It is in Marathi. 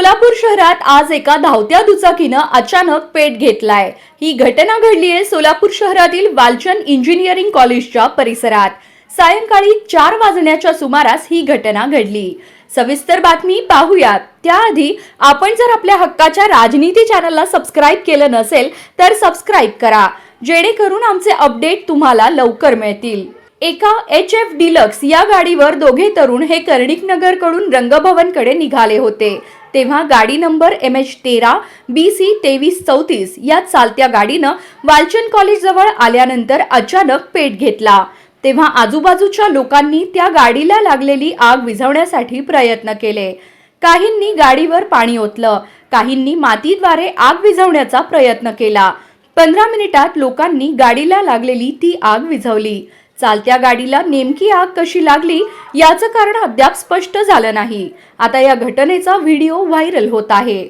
सोलापूर शहरात आज एका धावत्या दुचाकीनं अचानक पेट घेतलाय। ही घटना घडली आहे सोलापूर शहरातील वालचंद इंजिनिअरिंग कॉलेजच्या परिसरात। सायंकाळी 4 वाजण्याच्या सुमारास ही घटना घडली। सविस्तर बातमी पाहूयात। त्याआधी आपण जर आपल्या हक्काच्या राजनीती चॅनलला सबस्क्राइब केलं नसेल तर सबस्क्राइब करा, जेणेकरून आमचे अपडेट तुम्हाला लवकर मिळतील। एका HF डिलक्स या गाडीवर दोघे तरुण हे कर्णिकनगर कडून रंगभवनकडे निघाले होते। तेव्हा गाडी नंबर MH13 BC 2334 या चालत्या गाडीनं वालचंद कॉलेज जवळ आल्यानंतर अचानक पेट घेतला। तेव्हा आजूबाजूच्या लोकांनी त्या गाडीला लागलेली आग विझवण्यासाठी प्रयत्न केले। काहींनी गाडीवर पाणी ओतलं, काहींनी मातीद्वारे आग विझवण्याचा प्रयत्न केला। 15 मिनिटात लोकांनी गाडीला लागलेली ती आग विझवली। चालत्या गाडीला नेमकी आग कशी लागली याचं कारण अद्याप स्पष्ट झालं नाही। आता या घटनेचा व्हिडिओ व्हायरल होत आहे।